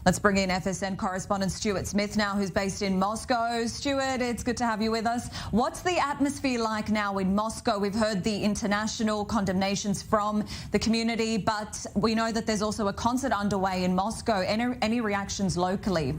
Let's bring in FSN correspondent Stuart Smith now, who's based in Moscow. Stuart, it's good to have you with us. What's the atmosphere like now in Moscow? We've heard the international condemnations from the community, but we know that there's also a concert underway in Moscow. Any reactions locally?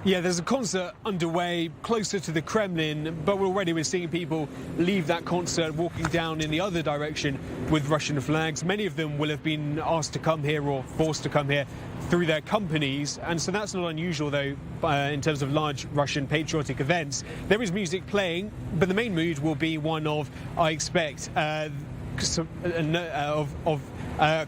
Yeah, there's a concert underway closer to the Kremlin, but already we're seeing people leave that concert walking down in the other direction with Russian flags. Many of them will have been asked to come here or forced to come here through their companies, and so that's not unusual, though, in terms of large Russian patriotic events. There is music playing, but the main mood will be one of, I expect,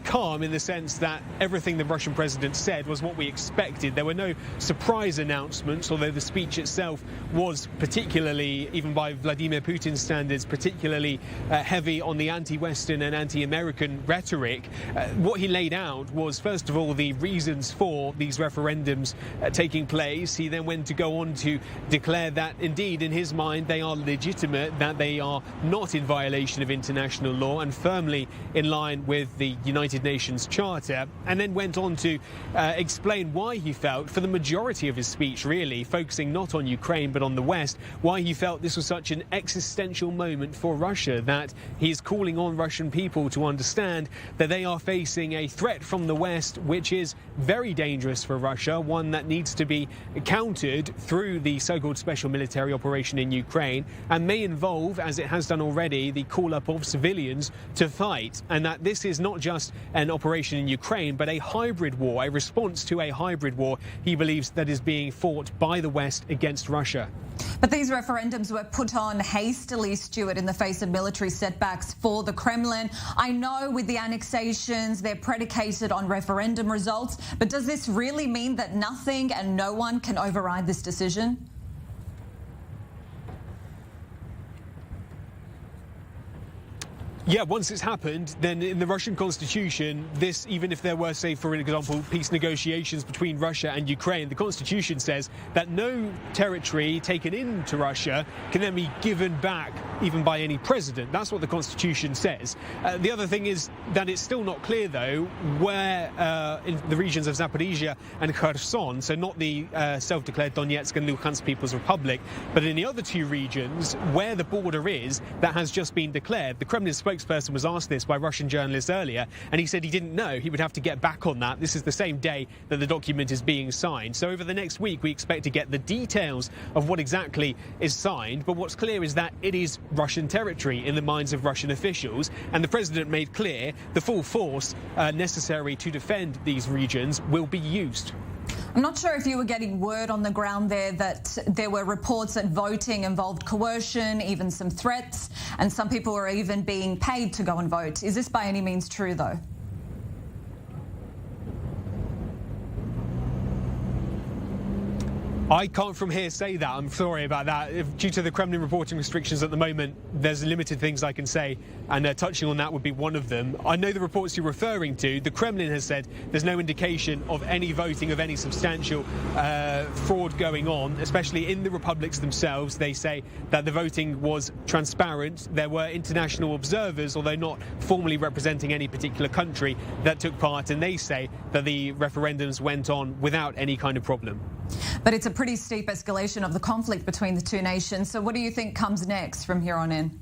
calm, in the sense that everything the Russian president said was what we expected. There were no surprise announcements, although the speech itself was particularly, even by Vladimir Putin's standards, particularly heavy on the anti-Western and anti-American rhetoric. What he laid out was, first of all, the reasons for these referendums taking place. He then went to go on to declare that, indeed, in his mind, they are legitimate, that they are not in violation of international law and firmly in line with the United Nations Charter, and then went on to explain why he felt, for the majority of his speech really, focusing not on Ukraine but on the West, why he felt this was such an existential moment for Russia, that he is calling on Russian people to understand that they are facing a threat from the West which is very dangerous for Russia, one that needs to be countered through the so-called special military operation in Ukraine, and may involve, as it has done already, the call-up of civilians to fight, and that this is not just an operation in Ukraine, but a hybrid war, a response to a hybrid war, he believes, that is being fought by the West against Russia. But these referendums were put on hastily, Stuart, in the face of military setbacks for the Kremlin. I know with the annexations, they're predicated on referendum results, but does this really mean that nothing and no one can override this decision? Yeah, once it's happened, then in the Russian constitution, this, even if there were, say, for example, peace negotiations between Russia and Ukraine, the constitution says that no territory taken into Russia can then be given back, even by any president. That's what the constitution says. The other thing is that it's still not clear, though, where in the regions of Zaporizhia and Kherson, so not the self-declared Donetsk and Luhansk People's Republic, but in the other two regions, where the border is, that has just been declared. The Kremlin spokesperson was asked this by Russian journalists earlier, and he said he didn't know. He would have to get back on that. This is the same day that the document is being signed. So over the next week, we expect to get the details of what exactly is signed. But what's clear is that it is Russian territory in the minds of Russian officials. And the president made clear the full force necessary to defend these regions will be used. I'm not sure if you were getting word on the ground there that there were reports that voting involved coercion, even some threats, and some people were even being paid to go and vote. Is this by any means true, though? I can't from here say that. I'm sorry about that. Due to the Kremlin reporting restrictions at the moment, there's limited things I can say, and touching on that would be one of them. I know the reports you're referring to. The Kremlin has said there's no indication of any voting of any substantial fraud going on, especially in the republics themselves. They say that the voting was transparent. There were international observers, although not formally representing any particular country, that took part, and they say that the referendums went on without any kind of problem. But it's a pretty steep escalation of the conflict between the two nations. So what do you think comes next from here on in?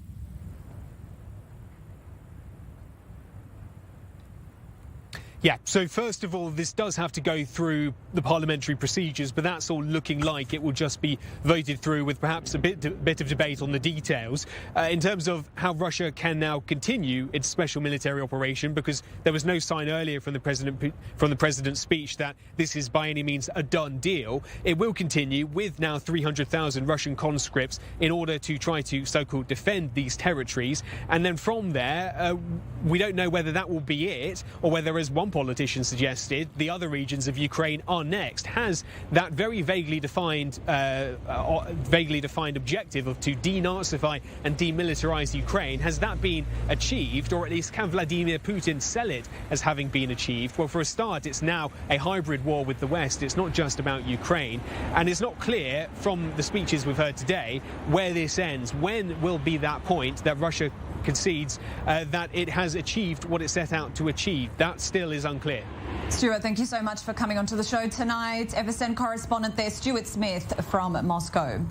Yeah, so first of all, this does have to go through the parliamentary procedures, but that's all looking like it will just be voted through with perhaps a bit of debate on the details. In terms of how Russia can now continue its special military operation, because there was no sign earlier from the president's speech that this is by any means a done deal. It will continue with now 300,000 Russian conscripts in order to try to so-called defend these territories. And then from there, we don't know whether that will be it, or whether, as one politician suggested, the other regions of Ukraine are next. Has that very vaguely defined objective of to denazify and demilitarize Ukraine, has that been achieved, or at least can Vladimir Putin sell it as having been achieved? Well, for a start, it's now a hybrid war with the West. It's not just about Ukraine, and it's not clear from the speeches we've heard today where this ends. When will be that point that Russia concedes that it has achieved what it set out to achieve. That still is unclear. Stuart, thank you so much for coming onto the show tonight. Eversend correspondent there, Stuart Smith from Moscow.